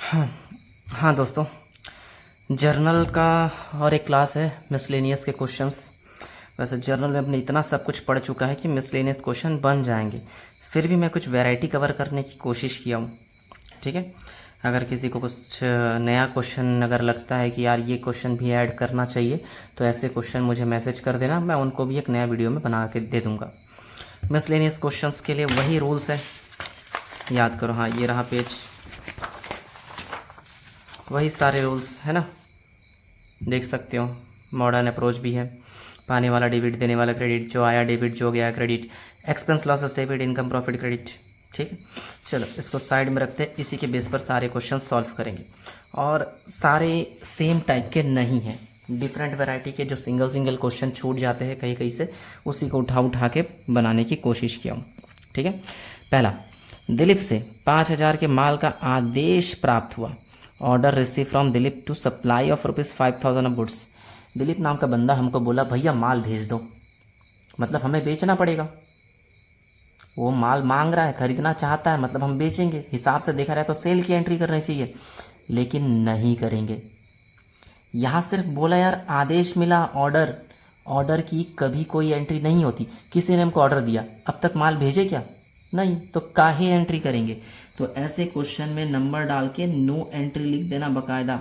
हाँ हाँ दोस्तों, जर्नल का और एक क्लास है मिसलेनियस के क्वेश्चंस। वैसे जर्नल में अपने इतना सब कुछ पढ़ चुका है कि मिसलेनियस क्वेश्चन बन जाएंगे, फिर भी मैं कुछ वैरायटी कवर करने की कोशिश किया हूँ। ठीक है, अगर किसी को कुछ नया क्वेश्चन अगर लगता है कि यार ये क्वेश्चन भी ऐड करना चाहिए तो ऐसे क्वेश्चन मुझे मैसेज कर देना, मैं उनको भी एक नया वीडियो में बना के दे दूँगा। मिसलेनियस क्वेश्चंस के लिए वही रूल्स है, याद करो। हाँ, ये रहा पेज, वही सारे रूल्स है ना, देख सकते हो। मॉडर्न अप्रोच भी है, पाने वाला डेबिट, देने वाला क्रेडिट, जो आया डेबिट, जो गया credit, expense losses debit, income profit credit. ठीक है, चलो इसको साइड में रखते हैं, इसी के बेस पर सारे क्वेश्चन सॉल्व करेंगे। और सारे सेम टाइप के नहीं हैं, डिफरेंट वैरायटी के जो सिंगल सिंगल क्वेश्चन छूट जाते हैं कहीं कहीं से, उसी को उठा उठा के बनाने की कोशिश किया हूँ। ठीक है, पहला, दिलीप से 5,000 के माल का आदेश प्राप्त हुआ। Order receive from Dilip to supply of ₹5,000 of goods. Dilip नाम का बंदा हमको बोला भैया माल भेज दो, मतलब हमें बेचना पड़ेगा। वो माल मांग रहा है, खरीदना चाहता है, मतलब हम बेचेंगे। हिसाब से देखा जाए तो सेल की एंट्री करनी चाहिए, लेकिन नहीं करेंगे। यहाँ सिर्फ बोला यार आदेश मिला, ऑर्डर, ऑर्डर की कभी कोई एंट्री नहीं होती। किसी ने हमको ऑर्डर दिया, अब तक माल भेजे क्या? नहीं, तो काहे एंट्री करेंगे? तो ऐसे क्वेश्चन में नंबर डाल के नो एंट्री लिख देना बकायदा।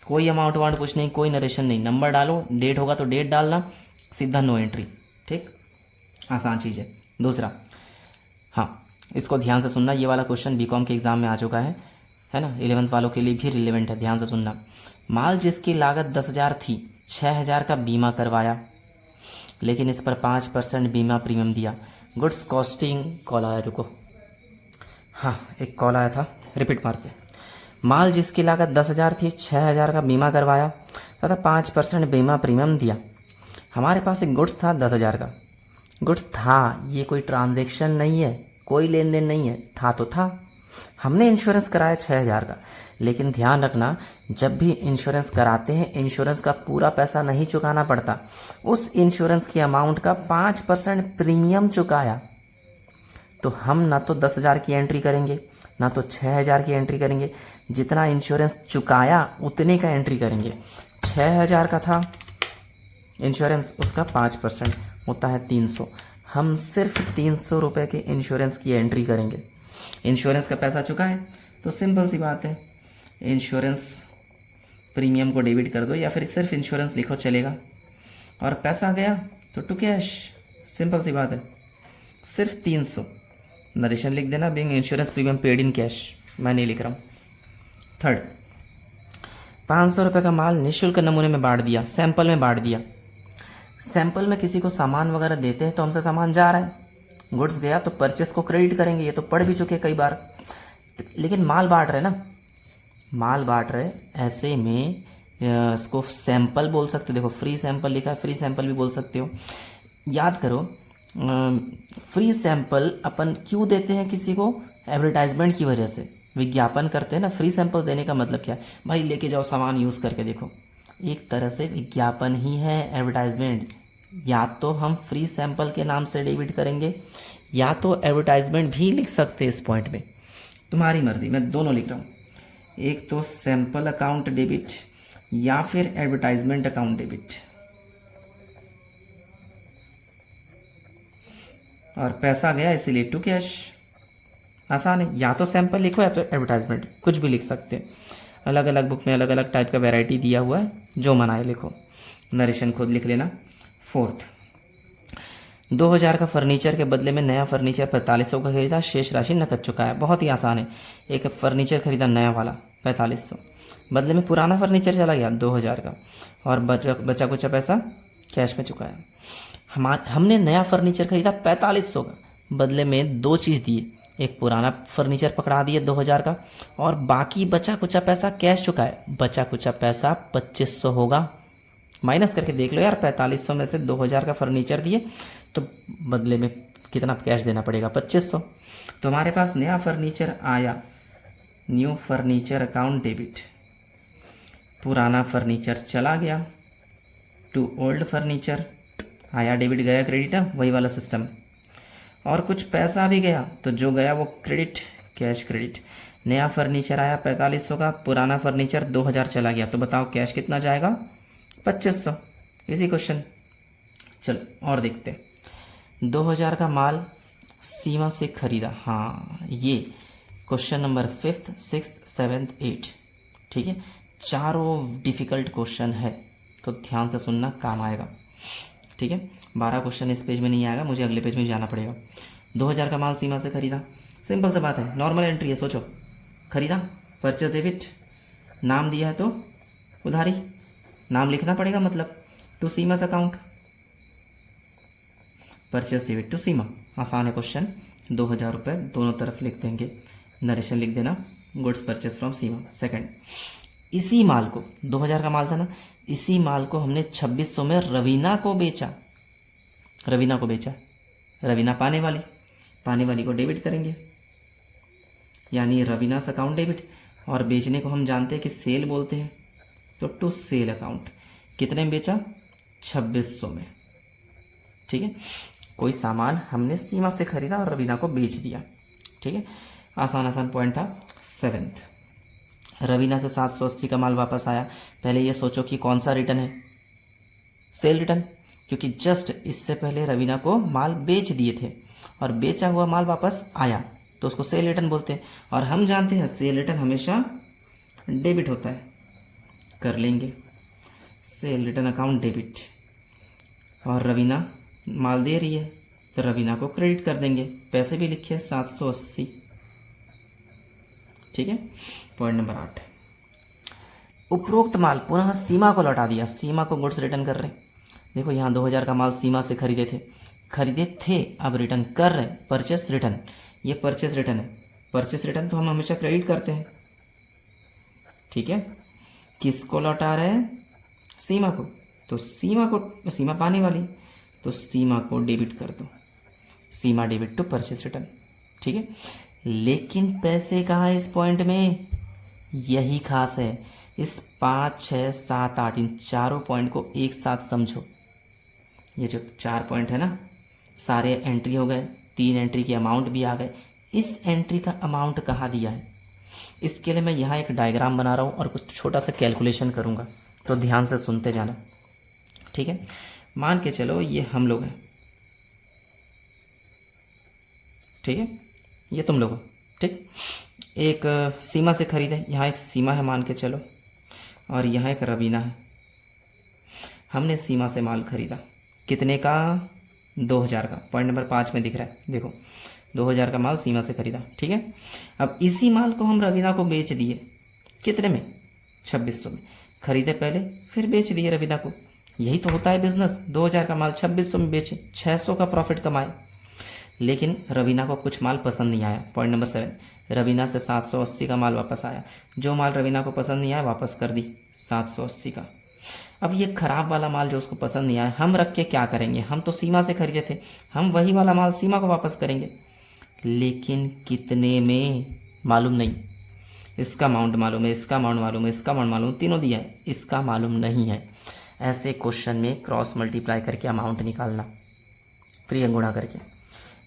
कोई अमाउंट वाउंट कुछ नहीं, कोई नरेशन नहीं, नंबर डालो, डेट होगा तो डेट डालना, सीधा नो एंट्री। ठीक, आसान चीज़ है। दूसरा, हाँ, इसको ध्यान से सुनना, ये वाला क्वेश्चन बीकॉम के एग्ज़ाम में आ चुका है ना, 11th वालों के लिए भी रिलेवेंट है, ध्यान से सुनना। माल जिसकी लागत 10,000 थी, 6,000 का बीमा करवाया, लेकिन इस पर 5% बीमा प्रीमियम दिया। गुड्स कॉस्टिंग, कॉल आया, रुको, हाँ एक कॉल आया था, रिपीट मारते। माल जिसकी लागत 10,000 थी, 6,000 का बीमा करवाया तथा 5% बीमा प्रीमियम दिया। हमारे पास एक गुड्स था 10,000 का, गुड्स था, ये कोई ट्रांजैक्शन नहीं है, कोई लेन देन नहीं है, था तो था। हमने इंश्योरेंस कराया 6,000 का, लेकिन ध्यान रखना, जब भी इंश्योरेंस कराते हैं इंश्योरेंस का पूरा पैसा नहीं चुकाना पड़ता, उस इंश्योरेंस की अमाउंट का 5% प्रीमियम चुकाया। तो हम ना तो 10,000 की एंट्री करेंगे, ना तो 6,000 की एंट्री करेंगे, जितना इंश्योरेंस चुकाया उतने का एंट्री करेंगे। 6,000 का था इंश्योरेंस, उसका 5% होता है 300। हम सिर्फ 300 रुपये के इंश्योरेंस की एंट्री करेंगे। इंश्योरेंस का पैसा चुका है तो सिंपल सी बात है, इंश्योरेंस प्रीमियम को डेबिट कर दो, या फिर सिर्फ इंश्योरेंस लिखो चलेगा। और पैसा गया तो टू कैश, सिंपल सी बात है, सिर्फ 300 नरेशन लिख देना, being insurance premium paid in cash, मैं नहीं लिख रहा हूँ। थर्ड, 500 रुपये का माल निःशुल्क नमूने में बांट दिया, सैंपल में बांट दिया। सैंपल में किसी को सामान वगैरह देते हैं तो हमसे सामान जा रहा है, गुड्स गया तो परचेस को क्रेडिट करेंगे, ये तो पढ़ भी चुके कई बार। लेकिन माल बांट रहे ना, माल बांट रहे, ऐसे में इसको सैंपल बोल सकते हो। देखो फ्री सैंपल लिखा है, फ्री सैंपल भी बोल सकते हो। याद करो, फ्री सैंपल अपन क्यों देते हैं किसी को? एडवर्टाइजमेंट की वजह से, विज्ञापन करते हैं ना। फ्री सैंपल देने का मतलब क्या है? भाई लेके जाओ सामान यूज़ करके देखो, एक तरह से विज्ञापन ही है, एडवर्टाइजमेंट। या तो हम फ्री सैंपल के नाम से डेबिट करेंगे, या तो एडवर्टाइजमेंट भी लिख सकते हैं इस पॉइंट में, तुम्हारी मर्जी, मैं दोनों लिख रहा हूँ। एक तो सैंपल अकाउंट डेबिट या फिर एडवर्टाइजमेंट अकाउंट डेबिट। और पैसा गया इसीलिए टू कैश, आसान है। या तो सैंपल लिखो या तो एडवर्टाइजमेंट, कुछ भी लिख सकते हैं। अलग अलग बुक में अलग अलग टाइप का वैरायटी दिया हुआ है, जो मना है लिखो, नरेशन खुद लिख लेना। फोर्थ, 2,000 का फर्नीचर के बदले में नया फर्नीचर 4500 का खरीदा, शेष राशि नकद चुकाया। बहुत ही आसान है, एक फर्नीचर खरीदा नया वाला 4500, बदले में पुराना फर्नीचर चला गया 2,000 का, और बचा कुछ पैसा कैश में चुकाया। हमने नया फर्नीचर खरीदा 4500 का, बदले में दो चीज़ दिए, एक पुराना फर्नीचर पकड़ा दिए 2,000 का, और बाकी बचा कुचा पैसा कैश चुकाए। बचा कुचा पैसा 2,500 होगा, माइनस करके देख लो यार, 4500 में से 2,000 का फर्नीचर दिए तो बदले में कितना कैश देना पड़ेगा? 2,500। तो हमारे पास नया फर्नीचर आया, न्यू फर्नीचर अकाउंट डेबिट, पुराना फर्नीचर चला गया टू ओल्ड फर्नीचर, आया डेबिट गया क्रेडिट, वही वाला सिस्टम। और कुछ पैसा भी गया तो जो गया वो क्रेडिट कैश क्रेडिट। नया फर्नीचर आया 4500 का, पुराना फर्नीचर 2000 चला गया, तो बताओ कैश कितना जाएगा? 2500। इसी क्वेश्चन। चलो और देखते हैं। 2000 का माल सीमा से खरीदा। हाँ, ये question number 5th 6th 7th 8th, ठीक है। चारों डिफ़िकल्ट क्वेश्चन है, तो ध्यान से सुनना, काम आएगा, ठीक है। 12 क्वेश्चन इस पेज में नहीं आएगा, मुझे अगले पेज में जाना पड़ेगा। 2000 का माल सीमा से खरीदा, सिंपल सी बात है, नॉर्मल एंट्री है। सोचो, खरीदा, परचेज डेबिट, नाम दिया है तो उधारी, नाम लिखना पड़ेगा, मतलब to Seema's account, purchase debit to Seema. आसान है क्वेश्चन। 2000 रुपये दोनों तरफ लिख देंगे, नरेशन लिख देना, goods purchase from Seema. Second, इसी माल को, 2000 का माल था ना, इसी माल को हमने 2600 में रवीना को बेचा। रवीना को बेचा, रवीना पाने वाली, पाने वाली को डेबिट करेंगे, यानी रवीनास अकाउंट डेबिट। और बेचने को हम जानते हैं कि सेल बोलते हैं, तो टू सेल अकाउंट। कितने में बेचा? 2600 में, ठीक है। कोई सामान हमने सीमा से खरीदा और रवीना को बेच दिया, ठीक है। आसान आसान पॉइंट था। 7th, रवीना से 780 का माल वापस आया। पहले ये सोचो कि कौन सा रिटर्न है? सेल रिटर्न, क्योंकि जस्ट इससे पहले रवीना को माल बेच दिए थे और बेचा हुआ माल वापस आया, तो उसको सेल रिटर्न बोलते हैं। और हम जानते हैं सेल रिटर्न हमेशा डेबिट होता है। कर लेंगे सेल रिटर्न अकाउंट डेबिट। और रवीना माल दे रही है, तो रवीना को क्रेडिट कर देंगे। पैसे भी लिखे 780, ठीक है। पॉइंट नंबर 8, उपरोक्त माल पुनः सीमा को लौटा दिया। सीमा को गुड्स रिटर्न कर रहे हैं। देखो यहाँ 2000 का माल सीमा से खरीदे थे, अब रिटर्न कर रहे हैं, परचेस रिटर्न। ये परचेस रिटर्न है। परचेस रिटर्न तो हम हमेशा क्रेडिट करते हैं, ठीक है। किसको लौटा रहे हैं? सीमा को। तो सीमा पाने वाली, तो सीमा को डेबिट कर दो, सीमा डेबिट टू परचेस रिटर्न, ठीक है। लेकिन पैसे कहाँ है इस पॉइंट में? यही खास है। इस 5 6 7 8 इन चारों पॉइंट को एक साथ समझो। ये जो 4 पॉइंट है ना, सारे एंट्री हो गए, 3 एंट्री की अमाउंट भी आ गए। इस एंट्री का अमाउंट कहाँ दिया है? इसके लिए मैं यहाँ एक डायग्राम बना रहा हूँ और कुछ छोटा सा कैलकुलेशन करूँगा, तो ध्यान से सुनते जाना, ठीक है। मान के चलो ये हम लोग हैं, ठीक है, ये तुम लोग हो, ठीक। एक सीमा से खरीदे, यहाँ एक सीमा है मान के चलो, और यहाँ एक रवीना है। हमने सीमा से माल खरीदा, कितने का? 2000 का। पॉइंट नंबर 5 में दिख रहा है, देखो 2000 का माल सीमा से खरीदा, ठीक है। अब इसी माल को हम रवीना को बेच दिए, कितने में? 2600 में। खरीदे पहले, फिर बेच दिए रवीना को। यही तो होता है बिजनेस। 2000 का माल 2600 में बेचे, 600 का प्रॉफिट कमाए। लेकिन रवीना को कुछ माल पसंद नहीं आया। पॉइंट नंबर 7, रवीना से 780 का माल वापस आया। जो माल रवीना को पसंद नहीं आया वापस कर दी 780 का। अब ये ख़राब वाला माल जो उसको पसंद नहीं आया, हम रख के क्या करेंगे? हम तो सीमा से खरीदे थे, हम वही वाला माल सीमा को वापस करेंगे। लेकिन कितने में मालूम नहीं। इसका अमाउंट मालूम है, इसका अमाउंट मालूम है, इसका अमाउंट मालूम, तीनों दिया है, इसका मालूम नहीं है। ऐसे क्वेश्चन में क्रॉस मल्टीप्लाई करके अमाउंट निकालना, त्रिय गुणा करके।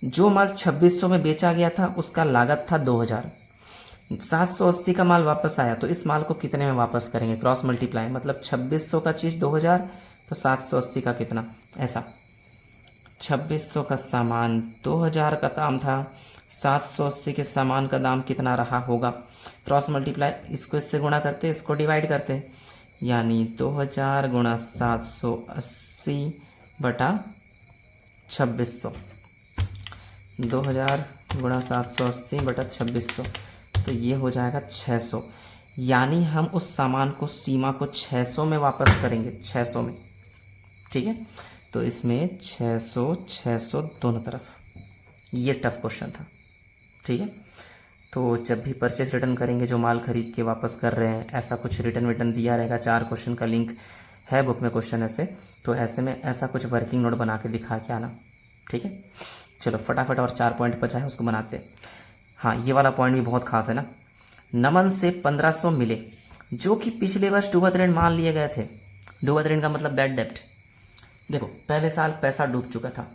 जो माल 2600 में बेचा गया था उसका लागत था 2000, 780 का माल वापस आया, तो इस माल को कितने में वापस करेंगे? क्रॉस मल्टीप्लाई, मतलब 2600 का चीज़ 2000, तो 780 का कितना? ऐसा 2600 का सामान 2000 का दाम था, 780 के सामान का दाम कितना रहा होगा? क्रॉस मल्टीप्लाई, इसको इससे गुणा करते, इसको डिवाइड करते, यानी 2000 गुणा 780 बटा 2600, 2000 गुणा 780 बटा 2600, तो ये हो जाएगा 600। यानी हम उस सामान को सीमा को 600 में वापस करेंगे, 600 में, ठीक है। तो इसमें 600 600 दोनों तरफ। ये टफ क्वेश्चन था, ठीक है। तो जब भी परचेस रिटर्न करेंगे, जो माल खरीद के वापस कर रहे हैं, ऐसा कुछ रिटर्न विटर्न दिया रहेगा। 4 क्वेश्चन का लिंक है बुक में क्वेश्चन ऐसे, तो ऐसे में ऐसा कुछ वर्किंग नोट बना के दिखा के आना, ठीक है। चलो फटाफट और 4 पॉइंट बचा है उसको बनाते हैं। हाँ, ये वाला पॉइंट भी बहुत खास है ना। नमन से 1500 मिले, जो कि पिछले वर्ष डूबत ऋण मान लिए गए थे। डूबत ऋण का मतलब बैड डेप्ट। देखो पहले साल पैसा डूब चुका था,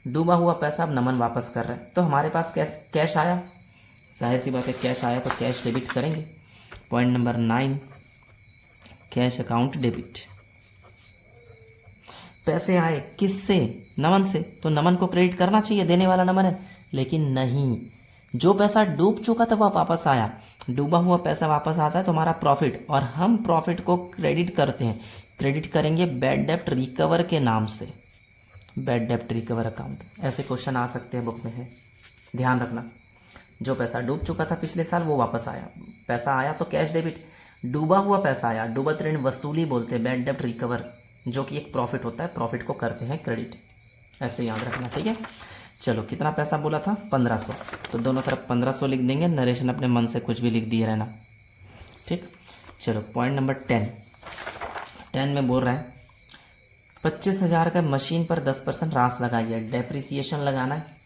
डूबा हुआ पैसा अब नमन वापस कर रहे हैं, तो हमारे पास कैश आया जाहिर सी बात है कैश आया तो कैश डेबिट करेंगे। Point number 9, cash account debit. पैसे आए किससे? नमन से, तो नमन को क्रेडिट करना चाहिए, देने वाला नमन है। लेकिन नहीं, जो पैसा डूब चुका था वह वापस आया। डूबा हुआ पैसा वापस आता है तो हमारा प्रॉफिट, और हम प्रॉफिट को क्रेडिट करते हैं। क्रेडिट करेंगे बैड डेप्ट रिकवर के नाम से, बैड डेप्ट रिकवर अकाउंट। ऐसे क्वेश्चन आ सकते हैं, बुक में है, ध्यान रखना। जो पैसा डूब चुका था पिछले साल वो वापस आया, पैसा आया तो कैश डेबिट। डूबा हुआ पैसा आया, डूबत ऋण वसूली बोलते हैं, बैड डेप्ट रिकवर, जो कि एक प्रॉफिट होता है, प्रॉफिट को करते हैं क्रेडिट। ऐसे याद रखना, ठीक है। चलो कितना पैसा बोला था? 1500, तो दोनों तरफ 1500 लिख देंगे। नरेशन अपने मन से कुछ भी लिख दिए रहना, ठीक। चलो पॉइंट नंबर 10 में बोल रहा है 25,000 का मशीन पर 10% रास लगाइए। डेप्रिसिएशन लगाना है।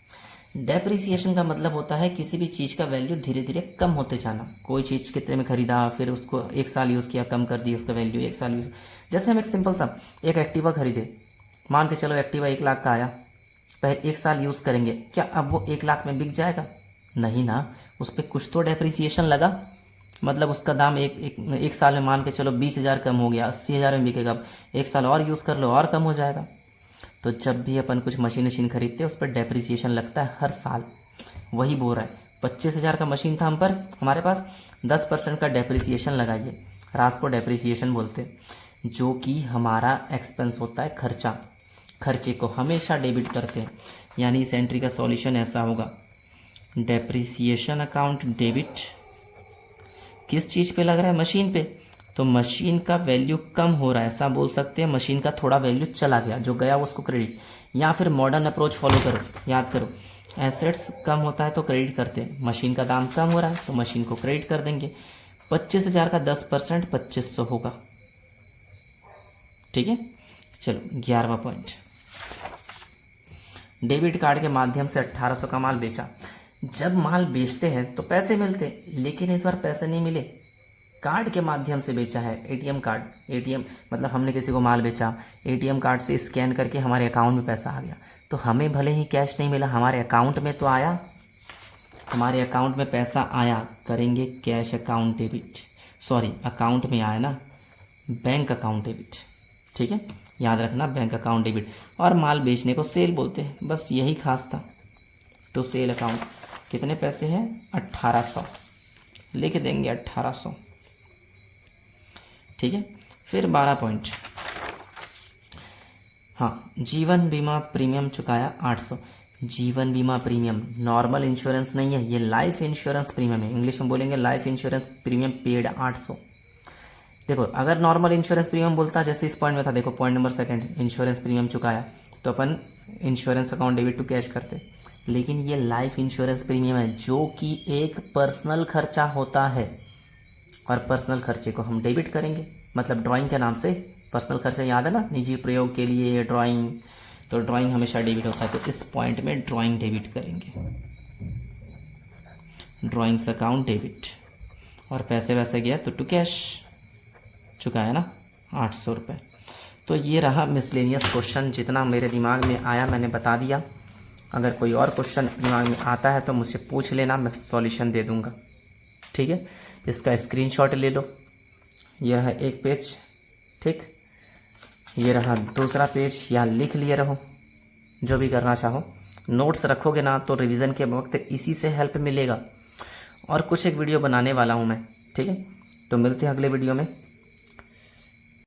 डेप्रिसिएशन का मतलब होता है किसी भी चीज़ का वैल्यू धीरे धीरे कम होते जाना। कोई चीज़ कितने में खरीदा, फिर उसको 1 साल यूज़ किया, कम कर दिया उसका वैल्यू, 1 साल यूज़। जैसे हम एक सिंपल सा एक एक्टिवा खरीदे, मान के चलो एक्टिवा 1 लाख का आया, पहले 1 साल यूज़ करेंगे, क्या अब वो 1 लाख में बिक जाएगा? नहीं ना, उस पर कुछ तो डेप्रिसिएशन लगा, मतलब उसका दाम एक साल में मान के चलो 20,000 कम हो गया, 80,000 में बिकेगा। अब 1 साल और यूज़ कर लो और कम हो जाएगा। तो जब भी अपन कुछ मशीन खरीदते हैं उस पर डेप्रिसिएशन लगता है हर साल। वही बोल रहा है 25,000 का मशीन था हम पर, हमारे पास 10% का डेप्रिसिएशन लगाइए। रास को डेप्रिसिएशन बोलते हैं, जो कि हमारा एक्सपेंस होता है, खर्चा। खर्चे को हमेशा डेबिट करते हैं। यानी इस एंट्री का सॉल्यूशन ऐसा होगा, डेप्रिसिएशन अकाउंट डेबिट। किस चीज़ पे लग रहा है? मशीन पे। तो मशीन का वैल्यू कम हो रहा है, ऐसा बोल सकते हैं। मशीन का थोड़ा वैल्यू चला गया, जो गया उसको क्रेडिट। या फिर मॉडर्न अप्रोच फॉलो करो, याद करो, एसेट्स कम होता है तो क्रेडिट करते हैं। मशीन का दाम कम हो रहा है तो मशीन को क्रेडिट कर देंगे। 25,000 का 10% 2500 होगा, ठीक है। चलो 11वां पॉइंट, डेबिट कार्ड के माध्यम से 1800 का माल बेचा। जब माल बेचते हैं तो पैसे मिलते, लेकिन इस बार पैसे नहीं मिले, कार्ड के माध्यम से बेचा है। एटीएम कार्ड, एटीएम मतलब हमने किसी को माल बेचा, एटीएम कार्ड से स्कैन करके हमारे अकाउंट में पैसा आ गया। तो हमें भले ही कैश नहीं मिला, हमारे अकाउंट में तो आया, हमारे अकाउंट में पैसा आया। करेंगे cash account debit, sorry account में आया ना, बैंक अकाउंट डेबिट, ठीक है, याद रखना, बैंक अकाउंट डेबिट। और माल बेचने को सेल बोलते हैं, बस यही खास था। तो सेल अकाउंट, कितने पैसे हैं? 1800, लिख देंगे 1800, ठीक है। फिर 12 पॉइंट, हाँ, जीवन बीमा प्रीमियम चुकाया 800। जीवन बीमा प्रीमियम नॉर्मल इंश्योरेंस नहीं है, ये लाइफ इंश्योरेंस प्रीमियम है। इंग्लिश में बोलेंगे लाइफ इंश्योरेंस प्रीमियम पेड 800। देखो अगर नॉर्मल इंश्योरेंस प्रीमियम बोलता, जैसे इस पॉइंट में था, देखो पॉइंट नंबर 2 इंश्योरेंस प्रीमियम चुकाया, तो अपन insurance account debit to cash करते। लेकिन ये लाइफ इंश्योरेंस प्रीमियम है, जो कि एक पर्सनल खर्चा होता है, और पर्सनल खर्चे को हम डेबिट करेंगे, मतलब ड्राइंग के नाम से। पर्सनल खर्चा याद है ना, निजी प्रयोग के लिए ड्राइंग, तो ड्राइंग हमेशा डेबिट होता है। तो इस पॉइंट में ड्राइंग डेबिट करेंगे, ड्राइंग्स अकाउंट डेबिट। और पैसे वैसे गया तो टू कैश चुकाया ना 800 रुपये। तो ये रहा मिसलेनियस क्वेश्चन, जितना मेरे दिमाग में आया मैंने बता दिया। अगर कोई और क्वेश्चन दिमाग में आता है तो मुझसे पूछ लेना, मैं सॉल्यूशन दे दूंगा, ठीक है। इसका स्क्रीनशॉट ले लो, ये रहा एक पेज, ठीक, ये रहा दूसरा पेज, यहाँ लिख लिए रहो, जो भी करना चाहो। नोट्स रखोगे ना तो रिवीजन के वक्त इसी से हेल्प मिलेगा। और कुछ एक वीडियो बनाने वाला हूँ मैं, ठीक है। तो मिलते हैं अगले वीडियो में।